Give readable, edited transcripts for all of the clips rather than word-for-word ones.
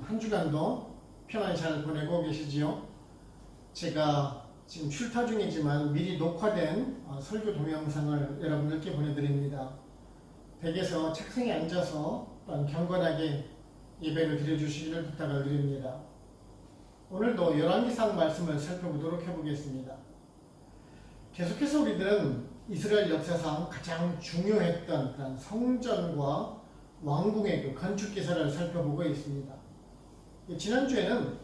한 주간도 편안히 잘 보내고 계시지요? 제가 지금 출타 중이지만 미리 녹화된 설교 동영상을 여러분들께 보내드립니다. 댁에서 책상에 앉아서 또한 경건하게 예배를 드려주시기를 부탁을 드립니다. 오늘도 열왕기상 말씀을 살펴보도록 해보겠습니다. 계속해서 우리들은 이스라엘 역사상 가장 중요했던 그런 성전과 왕궁의 그 건축 기사를 살펴보고 있습니다. 지난주에는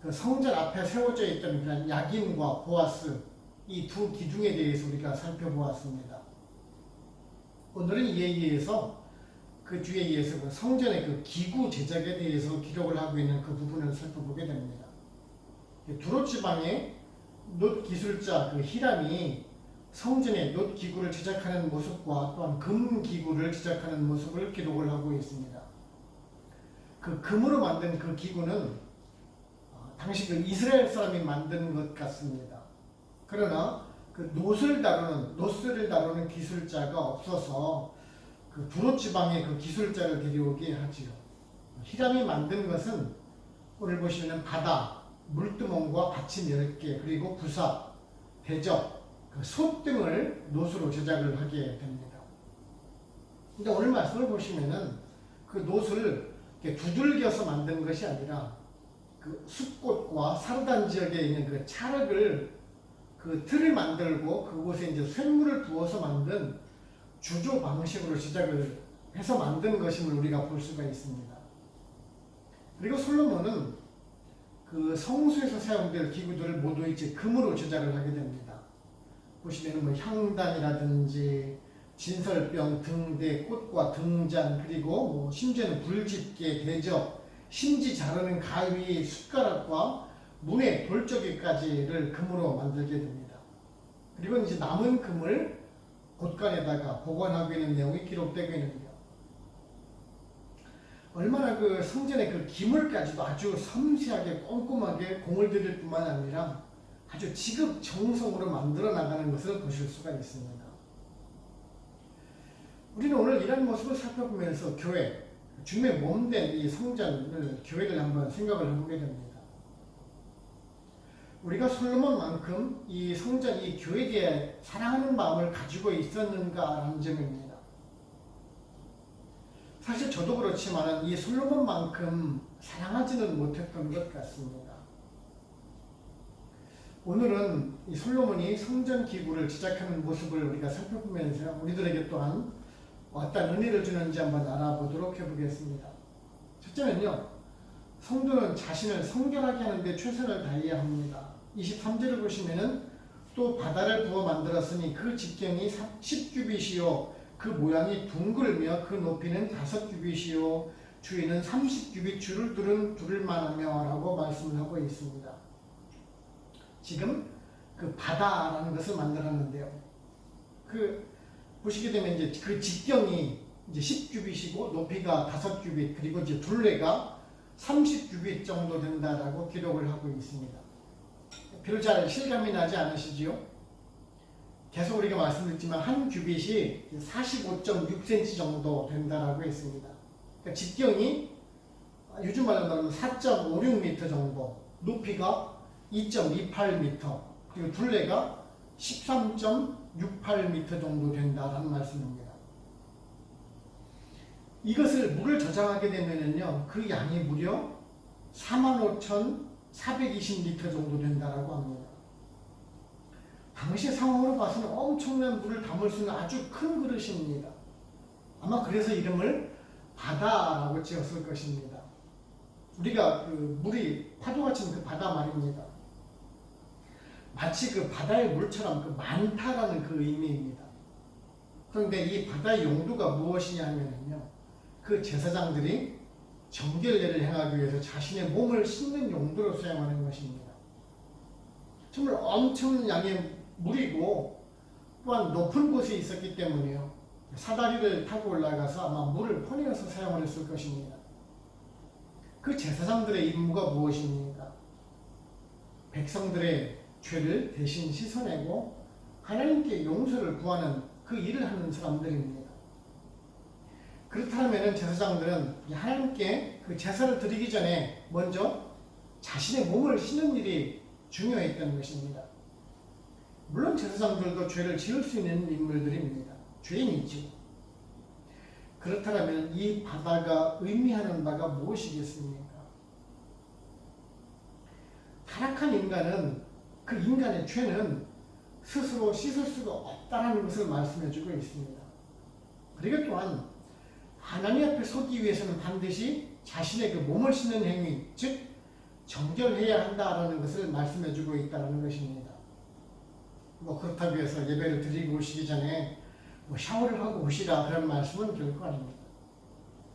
그 성전 앞에 세워져 있던 그런 야긴과 보아스 이 두 기둥에 대해서 우리가 살펴보았습니다. 오늘은 이에 의해서 그 주에 의해서 그 성전의 그 기구 제작에 대해서 기록을 하고 있는 그 부분을 살펴보게 됩니다. 두로 지방의 놋 기술자 그 히람이 성전의 놋 기구를 제작하는 모습과 또한 금 기구를 제작하는 모습을 기록을 하고 있습니다. 그 금으로 만든 그 기구는 당시 그 이스라엘 사람이 만든 것 같습니다. 그러나 그 놋을 다루는 기술자가 없어서 그 두로 지방의 그 기술자를 데려오게 하지요. 히람이 만든 것은 오늘 보시면 바다, 물두멍과 받침 10개, 그리고 부사, 대접, 그 솥 등을 놋으로 제작을 하게 됩니다. 근데 오늘 말씀을 보시면은 그 놋을 두들겨서 만든 것이 아니라 그 숲꽃과 사르단 지역에 있는 그 찰흙을 그 틀을 만들고 그곳에 이제 쇳물을 부어서 만든 주조 방식으로 제작을 해서 만든 것임을 우리가 볼 수가 있습니다. 그리고 솔로몬은 그 성수에서 사용될 기구들을 모두 이제 금으로 제작을 하게 됩니다. 보시면은 뭐 향단이라든지 진설병, 등대, 꽃과 등잔, 그리고 뭐 심지어는 불집게, 대접, 심지 자르는 가위, 숟가락과 문의 돌적이까지를 금으로 만들게 됩니다. 그리고 이제 남은 금을 곳간에다가 보관하고 있는 내용이 기록되고 있는데요. 얼마나 그 성전의 그 기물까지도 아주 섬세하게 꼼꼼하게 공을 들일 뿐만 아니라 아주 지극정성으로 만들어 나가는 것을 보실 수가 있습니다. 우리는 오늘 이런 모습을 살펴보면서 교회, 주님의 몸된 이 성전을, 교회를 한번 생각을 해보게 됩니다. 우리가 솔로몬만큼 이 성전, 이 교회에 대해 사랑하는 마음을 가지고 있었는가라는 점입니다. 사실 저도 그렇지만 이 솔로몬만큼 사랑하지는 못했던 것 같습니다. 오늘은 이 솔로몬이 성전 기구를 제작하는 모습을 우리가 살펴보면서 우리들에게 또한 어떤 은혜를 주는지 한번 알아보도록 해보겠습니다. 첫째는요, 성도는 자신을 성결하게 하는데 최선을 다해야 합니다. 23절을 보시면은 또 바다를 부어 만들었으니 그 직경이 10규빗이요 그 모양이 둥글며 그 높이는 5규빗이요 주위는 30규빗 줄을 두를 만하며 라고 말씀을 하고 있습니다. 지금 그 바다라는 것을 만들었는데요. 보시게 되면 이제 그 직경이 이제 10규빗이고 높이가 5규빗, 그리고 이제 둘레가 30규빗 정도 된다라고 기록을 하고 있습니다. 별로 잘 실감이 나지 않으시지요? 계속 우리가 말씀드렸지만 한 규빗이 45.6cm 정도 된다라고 했습니다. 그러니까 직경이 요즘 말로 말하면 4.56m 정도, 높이가 2.28m, 그리고 둘레가 13.68m 정도 된다라는 말씀입니다. 이것을 물을 저장하게 되면은요, 그 양이 무려 45,420리터 정도 된다라고 합니다. 당시 상황으로 봐서는 엄청난 물을 담을 수 있는 아주 큰 그릇입니다. 아마 그래서 이름을 바다라고 지었을 것입니다. 우리가 그 물이 파도가 치는 그 바다 말입니다. 마치 그 바다의 물처럼 그 많다라는 그 의미입니다. 그런데 이 바다의 용도가 무엇이냐면요, 그 제사장들이 정결례를 행하기 위해서 자신의 몸을 씻는 용도로 사용하는 것입니다. 정말 엄청난 양의 물이고 또한 높은 곳에 있었기 때문에요, 사다리를 타고 올라가서 아마 물을 퍼내어서 사용을 했을 것입니다. 그 제사장들의 임무가 무엇입니까? 백성들의 죄를 대신 씻어내고 하나님께 용서를 구하는 그 일을 하는 사람들입니다. 그렇다면 제사장들은 하나님께 그 그 제사를 드리기 전에 먼저 자신의 몸을 씻는 일이 중요했던 것입니다. 물론 제사장들도 죄를 지을 수 있는 인물들입니다. 죄인이죠. 그렇다면 이 바다가 의미하는 바가 무엇이겠습니까? 타락한 인간은 그 인간의 죄는 스스로 씻을 수가 없다는 것을 말씀해주고 있습니다. 그리고 또한 하나님 앞에 서기 위해서는 반드시 자신의 그 몸을 씻는 행위, 즉 정결해야 한다라는 것을 말씀해주고 있다는 것입니다. 그렇다고 해서 예배를 드리고 오시기 전에 샤워를 하고 오시라 그런 말씀은 결코 아닙니다.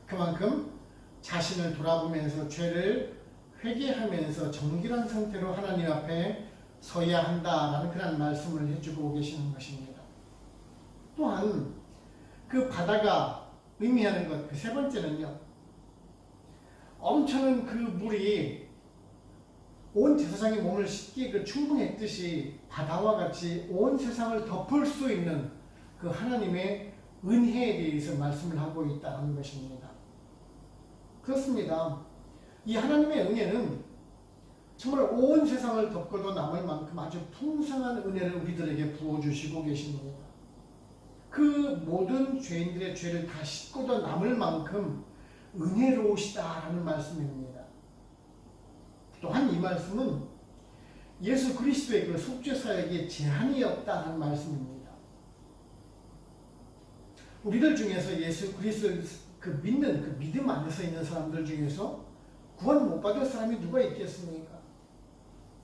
그만큼 자신을 돌아보면서 죄를 회개하면서 정결한 상태로 하나님 앞에 서야 한다라는 그런 말씀을 해주고 계시는 것입니다. 또한 그 바다가 의미하는 것, 그 세 번째는요, 엄청난 그 물이 온 제사장의 몸을 씻기에 충분했듯이 바다와 같이 온 세상을 덮을 수 있는 그 하나님의 은혜에 대해서 말씀을 하고 있다는 것입니다. 그렇습니다. 이 하나님의 은혜는 정말 온 세상을 덮고도 남을 만큼 아주 풍성한 은혜를 우리들에게 부어주시고 계십니다. 그 모든 죄인들의 죄를 다 씻고도 남을 만큼 은혜로우시다라는 말씀입니다. 또한 이 말씀은 예수 그리스도의 그 속죄 사역에 제한이 없다는 말씀입니다. 우리들 중에서 예수 그리스도를 믿는 그 믿음 안에서 있는 사람들 중에서 구원 못 받을 사람이 누가 있겠습니까?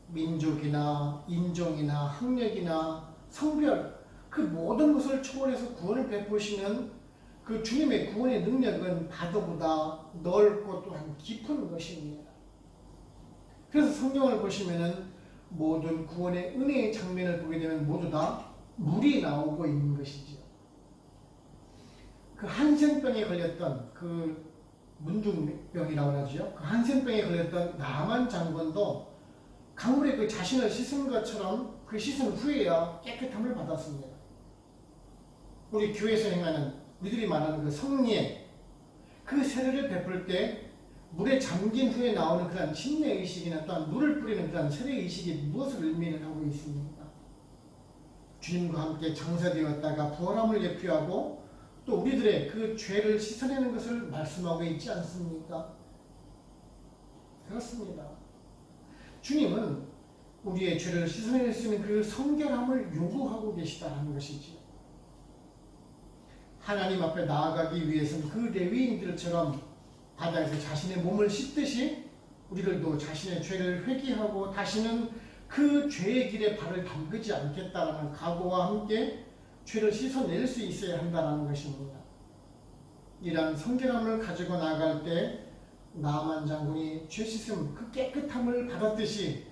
민족이나 인종이나 학력이나 성별 그 모든 것을 초월해서 구원을 베푸시는 그 주님의 구원의 능력은 바다보다 넓고 또한 깊은 것입니다. 그래서 성경을 보시면은 모든 구원의 은혜의 장면을 보게 되면 모두 다 물이 나오고 있는 것이지요. 그 한센병에 걸렸던 그 문둥병이라고 하죠. 그 한센병에 걸렸던 나만 장군도 강물에 그 자신을 씻은 것처럼 그 씻은 후에야 깨끗함을 받았습니다. 우리 교회에서 행하는 우리들이 말하는 그 성례, 그 세례를 베풀 때 물에 잠긴 후에 나오는 그런 침례의식이나 또한 물을 뿌리는 그런 세례의식이 무엇을 의미를 하고 있습니까? 주님과 함께 장사되었다가 부활함을 예표하고 또 우리들의 그 죄를 씻어내는 것을 말씀하고 있지 않습니까? 그렇습니다. 주님은 우리의 죄를 씻어낼 수 있는 그 성결함을 요구하고 계시다는 것이지요. 하나님 앞에 나아가기 위해서는 그 레위인들처럼 바다에서 자신의 몸을 씻듯이 우리들도 자신의 죄를 회개하고 다시는 그 죄의 길에 발을 담그지 않겠다라는 각오와 함께 죄를 씻어낼 수 있어야 한다는 것입니다. 이러한 성결함을 가지고 나아갈 때 나만 장군이 죄 씻음 그 깨끗함을 받았듯이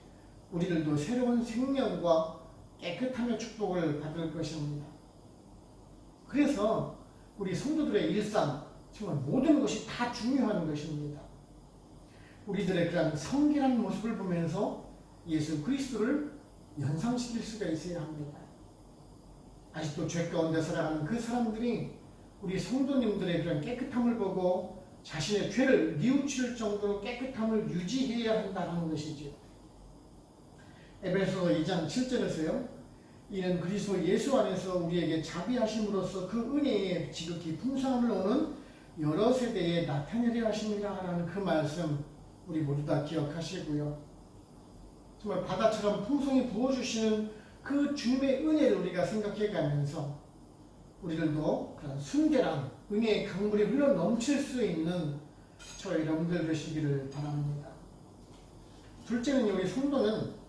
우리들도 새로운 생명과 깨끗함의 축복을 받을 것입니다. 그래서 우리 성도들의 일상 정말 모든 것이 다 중요한 것입니다. 우리들의 그런 성결한 모습을 보면서 예수 그리스도를 연상시킬 수가 있어야 합니다. 아직도 죄 가운데 살아가는 그 사람들이 우리 성도님들의 그런 깨끗함을 보고 자신의 죄를 뉘우칠 정도로 깨끗함을 유지해야 한다는 것이죠. 에베소서 2장 7절에서요. 이는 그리스도 예수 안에서 우리에게 자비하심으로써 그 은혜의 지극히 풍성함을 오는 여러 세대에 나타내려 하십니다 라는 그 말씀 우리 모두 다 기억하시고요. 정말 바다처럼 풍성히 부어주시는 그 주님의 은혜를 우리가 생각해 가면서 우리들도 그런 순결한 은혜의 강물이 흘러 넘칠 수 있는 저희 여러분들 되시기를 바랍니다. 둘째는 여기 성도는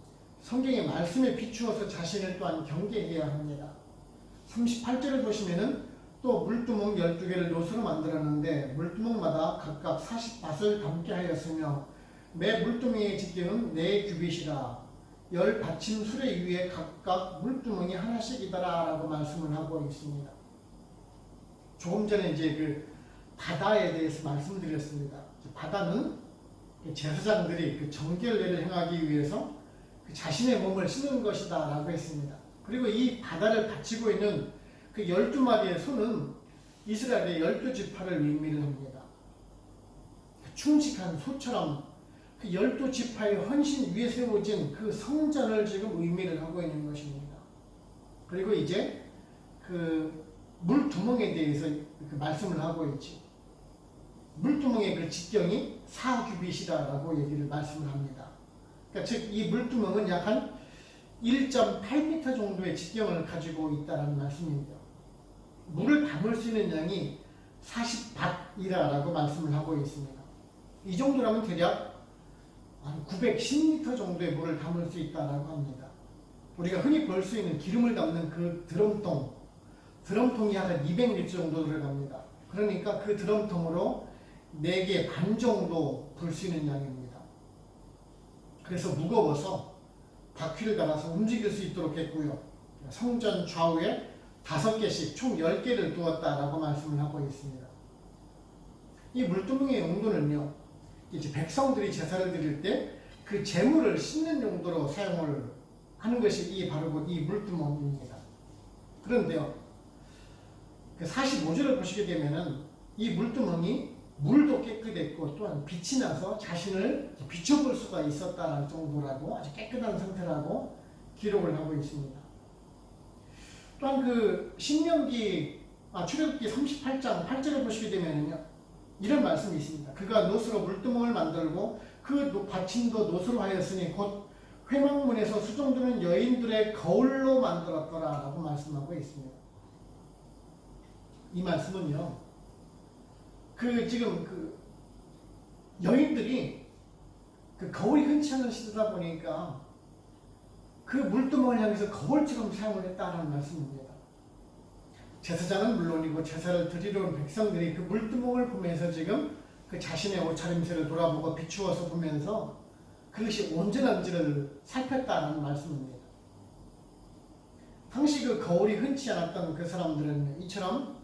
성경의 말씀에 비추어서 자신을 또한 경계해야 합니다. 38절을 보시면은 또 물두멍 12개를 노수로 만들었는데 물두멍마다 각각 40밭을 담게 하였으며 매 물두멍의 집게는 4규빗이라 10받침 수레 위에 각각 물두멍이 하나씩이더라 라고 말씀을 하고 있습니다. 조금 전에 이제 그 바다에 대해서 말씀드렸습니다. 바다는 제사장들이 그 정결례를 행하기 위해서 그 자신의 몸을 씻는 것이다 라고 했습니다. 그리고 이 바다를 받치고 있는 그 12마리의 소는 이스라엘의 12지파를 의미를 합니다. 충직한 소처럼 그 12지파의 헌신 위에 세워진 그 성전을 지금 의미를 하고 있는 것입니다. 그리고 이제 그 물두멍에 대해서 그 말씀을 하고 있지. 물두멍의 그 직경이 4규빗이다라고 얘기를 말씀을 합니다. 그러니까 즉 이 물두멍은 약 한 1.8m 정도의 직경을 가지고 있다는 말씀입니다. 물을 담을 수 있는 양이 40밭이라고 말씀을 하고 있습니다. 이 정도라면 대략 한 910리터 정도의 물을 담을 수 있다고 합니다. 우리가 흔히 볼 수 있는 기름을 담는 그 드럼통이 약 200리터 정도 들어갑니다. 그러니까 그 드럼통으로 4개 반 정도 불 수 있는 양입니다. 그래서 무거워서 바퀴를 달아서 움직일 수 있도록 했고요. 성전 좌우에 5개씩 총 10개를 두었다라고 말씀을 하고 있습니다. 이 물두멍의 용도는요, 이제 백성들이 제사를 드릴 때 그 제물을 씻는 용도로 사용을 하는 것이 바로 이 물두멍입니다. 그런데요, 그 45절을 보시게 되면은 이 물두멍이 물도 깨끗했고 또한 빛이 나서 자신을 비춰볼 수가 있었다는 정도라고, 아주 깨끗한 상태라고 기록을 하고 있습니다. 또한 그 출애굽기 38장 8절을 보시게 되면요, 이런 말씀이 있습니다. 그가 노스로 물두멍을 만들고 그 받침도 노스로 하였으니 곧 회막문에서 수종드는 여인들의 거울로 만들었더라 라고 말씀하고 있습니다. 이 말씀은요, 지금 여인들이 그 거울이 흔치 않은 시대다 보니까 그 물두멍을 향해서 거울처럼 사용을 했다는 말씀입니다. 제사장은 물론이고 제사를 드리러 온 백성들이 그 물두멍을 보면서 지금 그 자신의 옷차림새를 돌아보고 비추어서 보면서 그것이 온전한지를 살폈다는 말씀입니다. 당시 그 거울이 흔치 않았던 그 사람들은 이처럼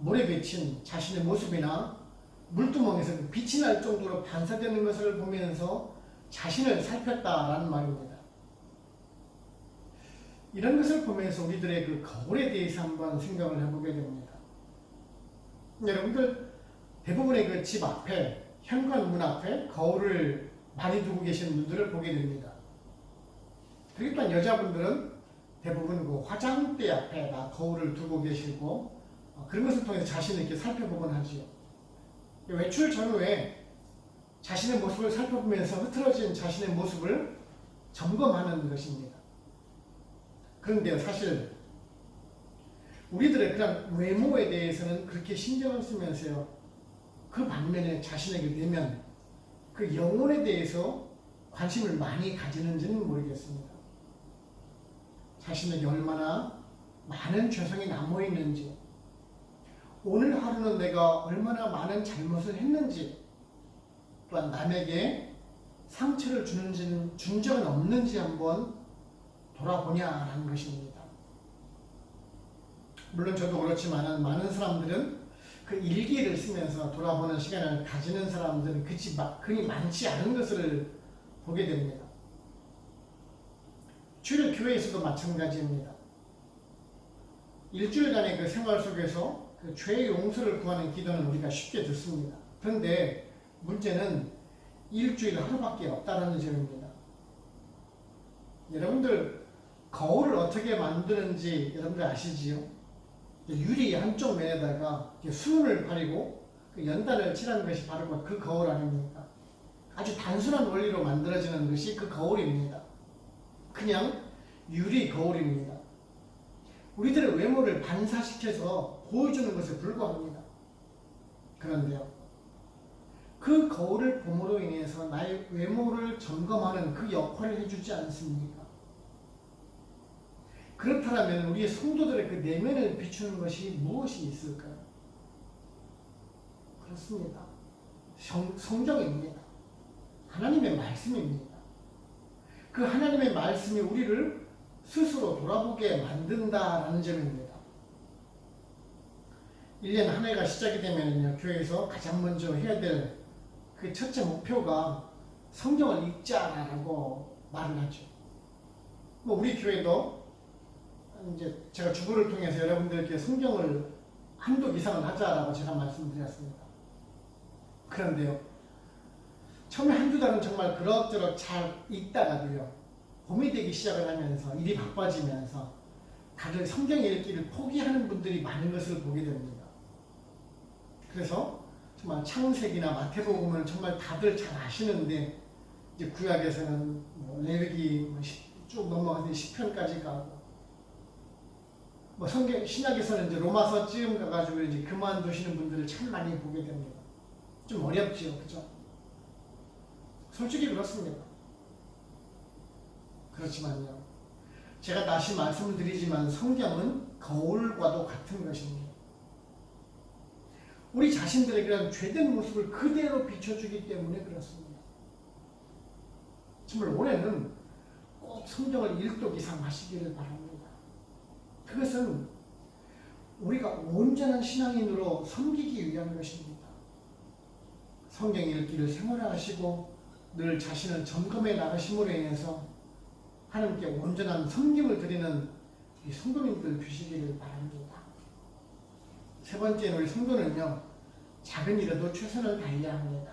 물에 비친 자신의 모습이나 물두멍에서 빛이 날 정도로 반사되는 것을 보면서 자신을 살폈다라는 말입니다. 이런 것을 보면서 우리들의 그 거울에 대해서 한번 생각을 해보게 됩니다. 여러분들 대부분의 그 집 앞에, 현관문 앞에 거울을 많이 두고 계시는 분들을 보게 됩니다. 그리고 또한 여자분들은 대부분 그 화장대 앞에다 거울을 두고 계시고 그런 것을 통해서 자신을 이렇게 살펴보곤 하지요. 외출 전후에 자신의 모습을 살펴보면서 흐트러진 자신의 모습을 점검하는 것입니다. 그런데 사실 우리들의 그런 외모에 대해서는 그렇게 신경을 쓰면서요, 그 반면에 자신의 그 내면, 그 영혼에 대해서 관심을 많이 가지는지는 모르겠습니다. 자신에게 얼마나 많은 죄성이 남아있는지, 오늘 하루는 내가 얼마나 많은 잘못을 했는지, 또한 남에게 상처를 준 적은 없는지 한번 돌아보냐라는 것입니다. 물론 저도 그렇지만 많은 사람들은 그 일기를 쓰면서 돌아보는 시간을 가지는 사람들은 그리 많지 않은 것을 보게 됩니다. 주일 교회에서도 마찬가지입니다. 일주일간의 그 생활 속에서 그 죄의 용서를 구하는 기도는 우리가 쉽게 듣습니다. 그런데 문제는 일주일 하루밖에 없다는 점입니다. 여러분들 거울을 어떻게 만드는지 여러분들 아시지요? 유리 한쪽 면에다가 수은을 바르고 그 연단을 칠하는 것이 바로 그 거울 아닙니까? 아주 단순한 원리로 만들어지는 것이 그 거울입니다. 그냥 유리 거울입니다. 우리들의 외모를 반사시켜서 보여주는 것에 불과합니다. 그런데요, 그 거울을 봄으로 인해서 나의 외모를 점검하는 그 역할을 해주지 않습니까? 그렇다면 우리의 성도들의 그 내면을 비추는 것이 무엇이 있을까요? 그렇습니다. 성경입니다. 하나님의 말씀입니다. 그 하나님의 말씀이 우리를 스스로 돌아보게 만든다라는 점입니다. 1년 한 해가 시작이 되면요, 교회에서 가장 먼저 해야 될 그 첫째 목표가 성경을 읽자라고 말을 하죠. 우리 교회도 이제 제가 주보를 통해서 여러분들께 성경을 한독 이상을 하자라고 제가 말씀드렸습니다. 그런데요, 처음에 한두 달은 정말 그럭저럭 잘 읽다가도요. 봄이 되기 시작을 하면서 일이 바빠지면서 다들 성경 읽기를 포기하는 분들이 많은 것을 보게 됩니다. 그래서 정말 창세기나 마태복음은 정말 다들 잘 아시는데 이제 구약에서는 레위기 쭉 넘어가서 시편까지 가고 성경 신약에서는 이제 로마서쯤 가가지고 이제 그만두시는 분들을 참 많이 보게 됩니다. 좀 어렵지요, 그죠? 솔직히 그렇습니다. 그렇지만요, 제가 다시 말씀을 드리지만 성경은 거울과도 같은 것입니다. 우리 자신들의 그런 죄된 모습을 그대로 비춰주기 때문에 그렇습니다. 정말 올해는 꼭 성경을 1독 이상 하시기를 바랍니다. 그것은 우리가 온전한 신앙인으로 섬기기 위한 것입니다. 성경 읽기를 생활화하시고 늘 자신을 점검해 나가심으로 인해서 하나님께 온전한 섬김을 드리는 이 성도님들 되시기를 바랍니다. 세 번째는 우리 성도는요, 작은 일에도 최선을 다해야 합니다.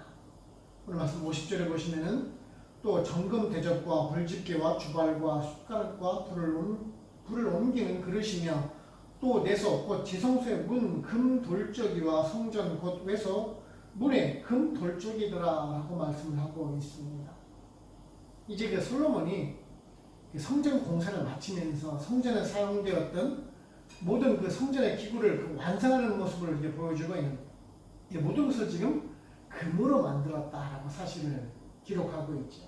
오늘 말씀 50절에 보시면은 또 점검 대접과 불집게와 주발과 숟가락과 불을 옮기는 그릇이며 또 내소 곧 지성소의 문 금 돌적이와 성전 곧 외소 문에 금 돌적이더라 라고 말씀을 하고 있습니다. 이제 그 솔로몬이 성전 공사를 마치면서 성전에 사용되었던 모든 그 성전의 기구를 완성하는 모습을 이제 보여주고 있는 모든 것을 지금 금으로 만들었다라고 사실을 기록하고 있죠.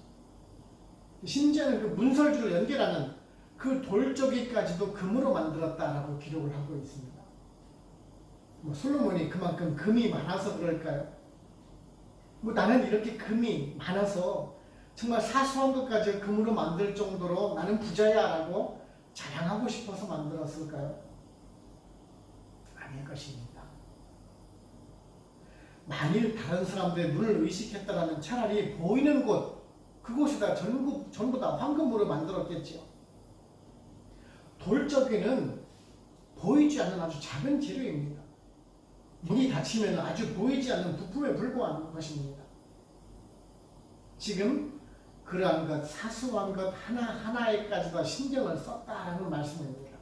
심지어는 그 문설주를 연결하는 그 돌조기까지도 금으로 만들었다라고 기록을 하고 있습니다. 솔로몬이 그만큼 금이 많아서 그럴까요? 나는 이렇게 금이 많아서 정말 사소한 것까지 금으로 만들 정도로 나는 부자야 라고 자랑하고 싶어서 만들었을까요? 아닐 것입니다. 만일 다른 사람들의 눈을 의식했다면 차라리 보이는 곳, 그곳에다 전부 다 황금으로 만들었겠죠. 돌적이는 보이지 않는 아주 작은 재료입니다. 문이 닫히면 아주 보이지 않는 부품에 불과한 것입니다. 지금 그러한 것, 사소한 것 하나하나에까지도 신경을 썼다라는 말씀입니다.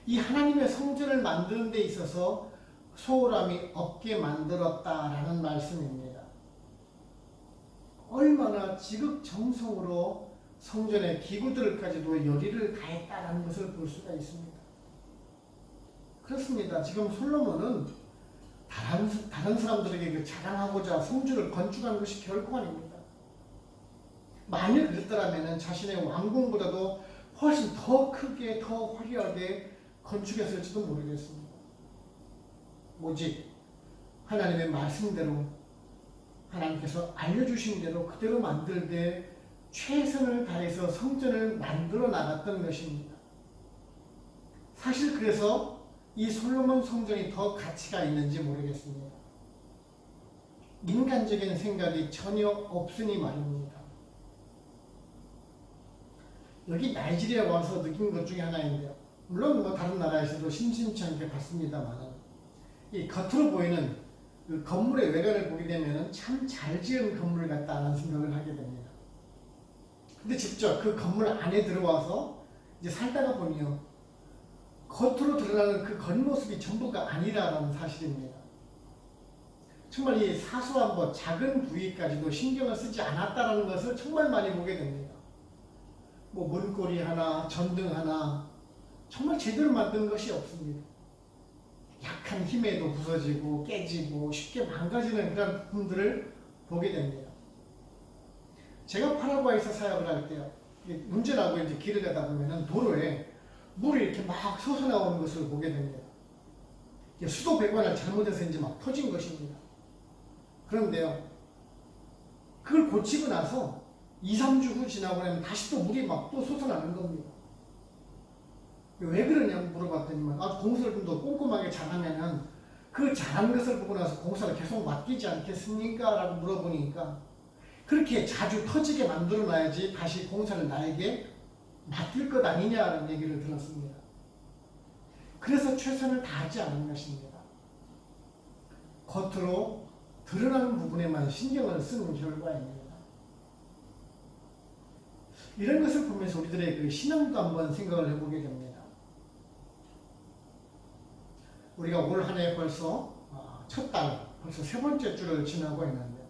이 하나님의 성전을 만드는 데 있어서 소홀함이 없게 만들었다라는 말씀입니다. 얼마나 지극정성으로 성전의 기구들까지도 열의를 다했다라는 것을 볼 수가 있습니다. 그렇습니다. 지금 솔로몬은 다른 사람들에게 그 자랑하고자 성전을 건축한 것이 결코 아닙니다. 만일 그랬더라면 자신의 왕궁보다도 훨씬 더 크게, 더 화려하게 건축했을지도 모르겠습니다. 오직 하나님의 말씀대로 하나님께서 알려주신 대로 그대로 만들되 최선을 다해서 성전을 만들어 나갔던 것입니다. 사실 그래서 이 솔로몬 성전이 더 가치가 있는지 모르겠습니다. 인간적인 생각이 전혀 없으니 말입니다. 여기 나이지리아 와서 느낀 것 중에 하나인데요. 물론 다른 나라에서도 심심치 않게 봤습니다만 이 겉으로 보이는 그 건물의 외관을 보게 되면 참 잘 지은 건물 같다는 생각을 하게 됩니다. 근데 직접 그 건물 안에 들어와서 이제 살다가 보니요, 겉으로 드러나는 그 겉모습이 전부가 아니라는 사실입니다. 정말 이 사소한 것, 작은 부위까지도 신경을 쓰지 않았다는 것을 정말 많이 보게 됩니다. 문고리 하나, 전등 하나, 정말 제대로 만든 것이 없습니다. 약한 힘에도 부서지고 깨지고 쉽게 망가지는 그런 부분들을 보게 됩니다. 제가 파라과이에서 사역을 할 때요, 운전하고 이제 길을 가다 보면은 도로에 물이 이렇게 막 솟아나오는 것을 보게 됩니다. 수도 배관을 잘못해서 이제 막 터진 것입니다. 그런데요, 그걸 고치고 나서 2, 3주 후 지나고 나면 다시 또 물이 막 또 솟아나는 겁니다. 왜 그러냐고 물어봤더니만, 공사를 좀 더 꼼꼼하게 잘하면은 그 잘한 것을 보고 나서 공사를 계속 맡기지 않겠습니까? 라고 물어보니까 그렇게 자주 터지게 만들어 놔야지 다시 공사를 나에게 맡길 것 아니냐라는 얘기를 들었습니다. 그래서 최선을 다하지 않은 것입니다. 겉으로 드러나는 부분에만 신경을 쓰는 결과입니다. 이런 것을 보면서 우리들의 그 신앙도 한번 생각을 해보게 됩니다. 우리가 올 한 해 벌써 첫 달, 벌써 세 번째 주를 지나고 있는데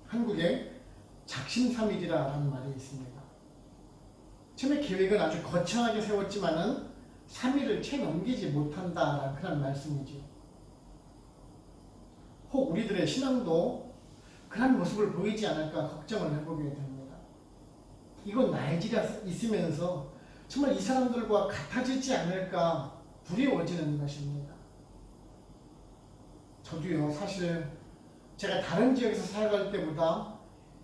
한국에 작심삼일이라는 말이 있습니다. 처음에 계획은 아주 거창하게 세웠지만은 3일을 채 넘기지 못한다라는 그런 말씀이죠. 혹 우리들의 신앙도 그런 모습을 보이지 않을까 걱정을 해보게 됩니다. 이건 나이지가 있으면서 정말 이 사람들과 같아지지 않을까 두려워지는 것입니다. 저도요, 사실 제가 다른 지역에서 살아갈 때보다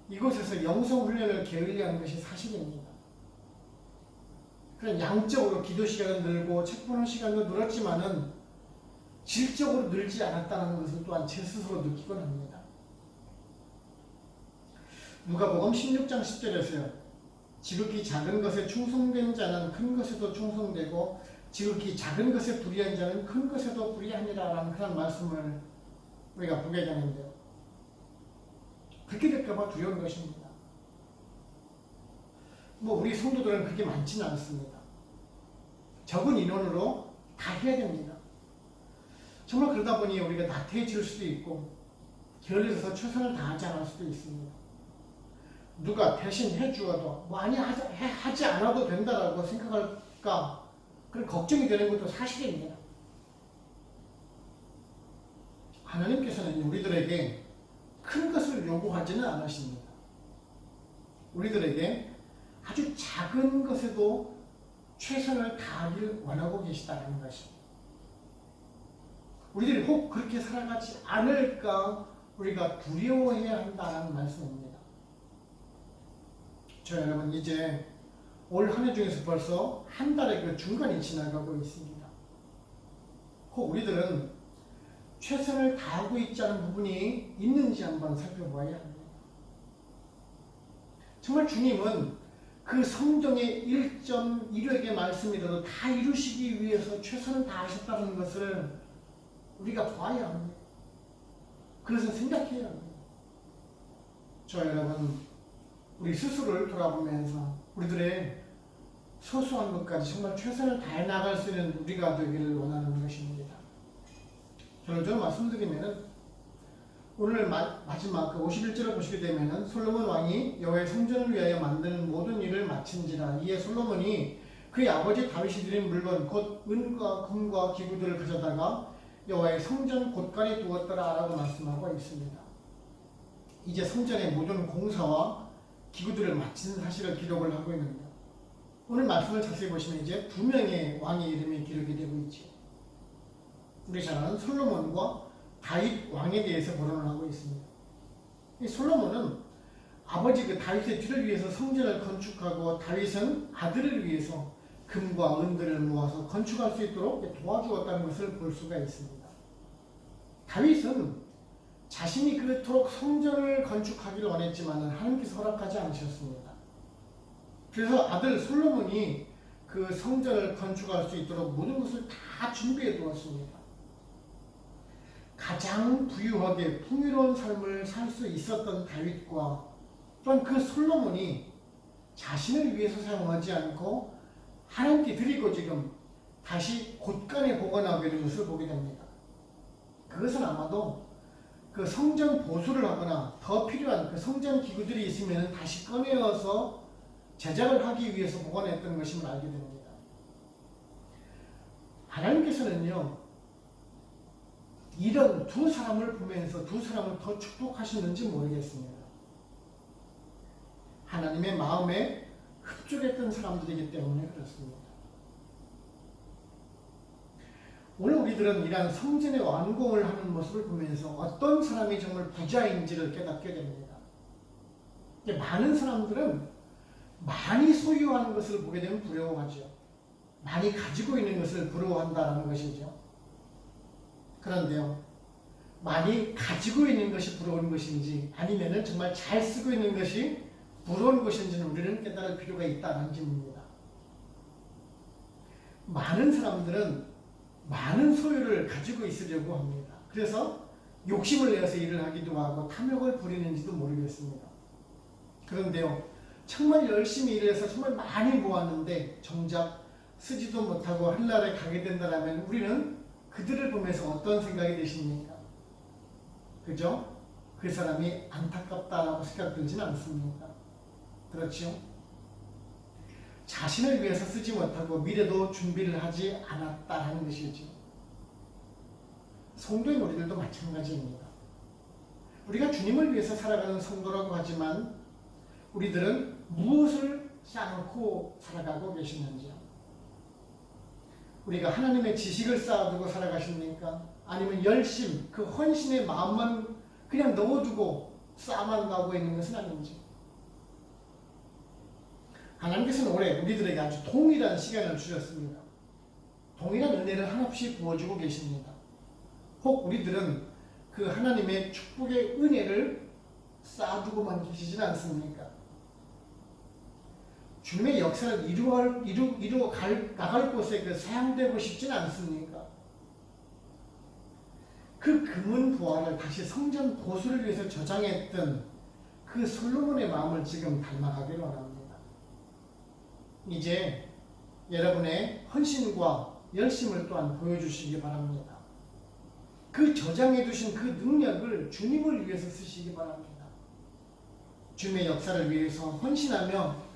이곳에서 영성훈련을 게을리한 것이 사실입니다. 그런 양적으로 기도 시간은 늘고 책 보는 시간도 늘었지만은 질적으로 늘지 않았다는 것을 또한 제 스스로 느끼곤 합니다. 누가복음 16장 10절에서요. 지극히 작은 것에 충성된 자는 큰 것에도 충성되고 지극히 작은 것에 불의한 자는 큰 것에도 불의하니라 라는 그런 말씀을 우리가 보게 되는데요. 그렇게 될까봐 두려운 것입니다. 우리 성도들은 그렇게 많지는 않습니다. 적은 인원으로 다 해야 됩니다. 정말 그러다 보니 우리가 나태해질 수도 있고 게을러서 최선을 다하지 않을 수도 있습니다. 누가 대신 해주어도 많이 하지 않아도 된다라고 생각할까 그런 걱정이 되는 것도 사실입니다. 하나님께서는 우리들에게 큰 것을 요구하지는 않으십니다. 우리들에게 아주 작은 것에도 최선을 다하길 원하고 계시다는 것입니다. 우리들이 혹 그렇게 살아가지 않을까 우리가 두려워해야 한다는 말씀입니다. 저 여러분 이제 올 한 해 중에서 벌써 한 달의 그 중간이 지나가고 있습니다. 혹 우리들은 최선을 다하고 있지 않은 부분이 있는지 한번 살펴봐야 합니다. 정말 주님은 그 성경의 1.1획의 말씀이라도 다 이루시기 위해서 최선을 다하셨다는 것을 우리가 봐야 합니다. 그래서 생각해야 합니다. 저 여러분, 우리 스스로를 돌아보면서 우리들의 소소한 것까지 정말 최선을 다해 나갈 수 있는 우리가 되기를 원하는 것입니다. 결론적으로 말씀드리면은 오늘 마지막 그 51절을 보시게 되면은 솔로몬 왕이 여호와의 성전을 위하여 만드는 모든 일을 마친지라. 이에 솔로몬이 그의 아버지 다윗이 드린 물건 곧 은과 금과 기구들을 가져다가 여호와의 성전 곳간에 두었더라 라고 말씀하고 있습니다. 이제 성전의 모든 공사와 기구들을 마친 사실을 기록을 하고 있는데 오늘 말씀을 자세히 보시면 이제 두 명의 왕의 이름이 기록이 되고 있죠. 우리 잘 아는 솔로몬과 다윗 왕에 대해서 거론을 하고 있습니다. 이 솔로몬은 아버지 그 다윗의 뒤를 위해서 성전을 건축하고 다윗은 아들을 위해서 금과 은들을 모아서 건축할 수 있도록 도와주었다는 것을 볼 수가 있습니다. 다윗은 자신이 그토록 성전을 건축하기를 원했지만 하나님께서 허락하지 않으셨습니다. 그래서 아들 솔로몬이 그 성전을 건축할 수 있도록 모든 것을 다 준비해 두었습니다. 가장 부유하게 풍요로운 삶을 살 수 있었던 다윗과 또한 그 솔로몬이 자신을 위해서 사용하지 않고 하나님께 드리고 지금 다시 곳간에 보관하게 된 것을 보게 됩니다. 그것은 아마도 그 성전 보수를 하거나 더 필요한 그 성전 기구들이 있으면 다시 꺼내어서 제작을 하기 위해서 보관했던 것임을 알게 됩니다. 하나님께서는요, 이런 두 사람을 보면서 두 사람을 더 축복하시는지 모르겠습니다. 하나님의 마음에 흡족했던 사람들이기 때문에 그렇습니다. 오늘 우리들은 이러한 성전의 완공을 하는 모습을 보면서 어떤 사람이 정말 부자인지를 깨닫게 됩니다. 많은 사람들은 많이 소유하는 것을 보게 되면 부러워하죠. 많이 가지고 있는 것을 부러워한다는 것이죠. 그런데요, 많이 가지고 있는 것이 부러운 것인지 아니면 정말 잘 쓰고 있는 것이 부러운 것인지는 우리는 깨달을 필요가 있다는 점입니다. 많은 사람들은 많은 소유를 가지고 있으려고 합니다. 그래서 욕심을 내어서 일을 하기도 하고 탐욕을 부리는지도 모르겠습니다. 그런데요, 정말 열심히 일해서 정말 많이 모았는데 정작 쓰지도 못하고 하늘나라에 가게 된다면 우리는 그들을 보면서 어떤 생각이 드십니까? 그죠? 그 사람이 안타깝다라고 생각들지는 않습니까? 그렇죠? 자신을 위해서 쓰지 못하고 미래도 준비를 하지 않았다는 것이죠. 성도인 우리들도 마찬가지입니다. 우리가 주님을 위해서 살아가는 성도라고 하지만 우리들은 무엇을 쌓아놓고 살아가고 계시는지요? 우리가 하나님의 지식을 쌓아두고 살아가십니까? 아니면 열심, 그 헌신의 마음만 그냥 넣어두고 쌓아만 가고 있는 것은 아닌지? 하나님께서는 올해 우리들에게 아주 동일한 시간을 주셨습니다. 동일한 은혜를 한없이 부어주고 계십니다. 혹 우리들은 그 하나님의 축복의 은혜를 쌓아두고만 계시진 않습니까? 주님의 역사를 이루어 나갈 곳에 그 사용되고 싶진 않습니까? 그 금은 보화를 다시 성전 보수를 위해서 저장했던 그 솔로몬의 마음을 지금 닮아가기를 원합니다. 이제 여러분의 헌신과 열심을 또한 보여주시기 바랍니다. 그 저장해 두신 그 능력을 주님을 위해서 쓰시기 바랍니다. 주님의 역사를 위해서 헌신하며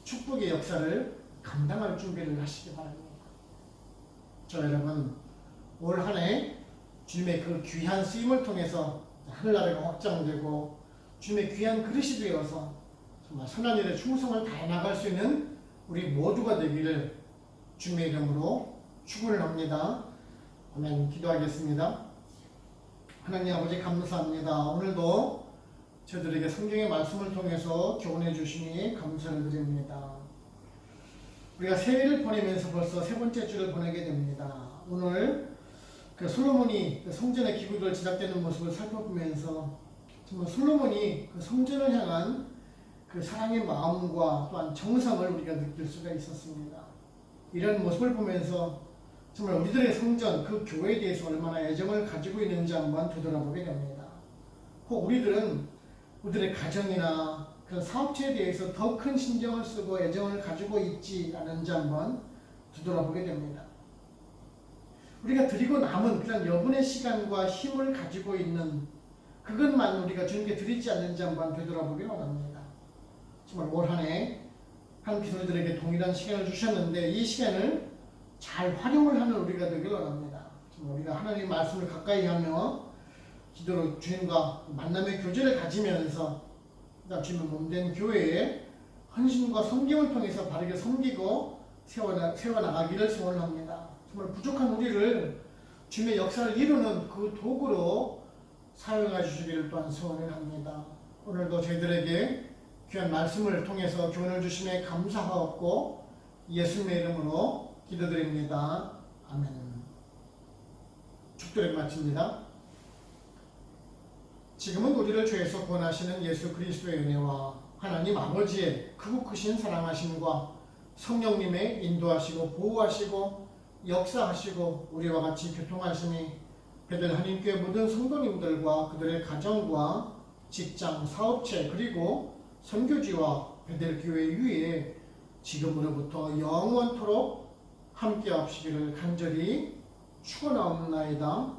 축복의 역사를 감당할 준비를 하시기 바랍니다. 저 여러분, 올 한 해 주님의 그 귀한 쓰임을 통해서 하늘나라가 확장되고 주님의 귀한 그릇이 되어서 정말 선한 일에 충성을 다해 나갈 수 있는 우리 모두가 되기를 주님의 이름으로 축원을 합니다. 아멘. 기도하겠습니다. 하나님 아버지 감사합니다. 오늘도 저들에게 성경의 말씀을 통해서 교훈해 주시니 감사를 드립니다. 우리가 새해를 보내면서 벌써 세 번째 주를 보내게 됩니다. 오늘 그 솔로몬이 그 성전의 기구들 제작되는 모습을 살펴보면서 정말 솔로몬이 그 성전을 향한 그 사랑의 마음과 또한 정성을 우리가 느낄 수가 있었습니다. 이런 모습을 보면서 정말 우리들의 성전, 그 교회에 대해서 얼마나 애정을 가지고 있는지 한번 되돌아보게 됩니다. 혹 우리들의 가정이나 그런 사업체에 대해서 더 큰 신경을 쓰고 애정을 가지고 있지 않은지 한번 되돌아보게 됩니다. 우리가 드리고 남은 그런 여분의 시간과 힘을 가지고 있는 그것만 우리가 주님께 드리지 않는지 한번 되돌아보기 원합니다. 정말 올 한 해 한 기도들에게 동일한 시간을 주셨는데 이 시간을 잘 활용을 하는 우리가 되길 원합니다. 정말 우리가 하나님의 말씀을 가까이 하며 기도로 주님과 만남의 교제를 가지면서 주님의 몸된 교회에 헌신과 섬김을 통해서 바르게 섬기고 세워나가기를 소원합니다. 정말 부족한 우리를 주님의 역사를 이루는 그 도구로 사용해 주시기를 또한 소원을 합니다. 오늘도 저희들에게 귀한 말씀을 통해서 교훈을 주심에 감사하옵고 예수님의 이름으로 기도드립니다. 아멘. 축도를 마칩니다. 지금은 우리를 죄에서 구원하시는 예수 그리스도의 은혜와 하나님 아버지의 크고 크신 사랑하심과 성령님의 인도하시고 보호하시고 역사하시고 우리와 같이 교통하심이 베델 한인교회 모든 성도님들과 그들의 가정과 직장, 사업체 그리고 선교지와 베델 교회 위에 지금으로부터 영원토록 함께 하시기를 간절히 축원하옵나이다.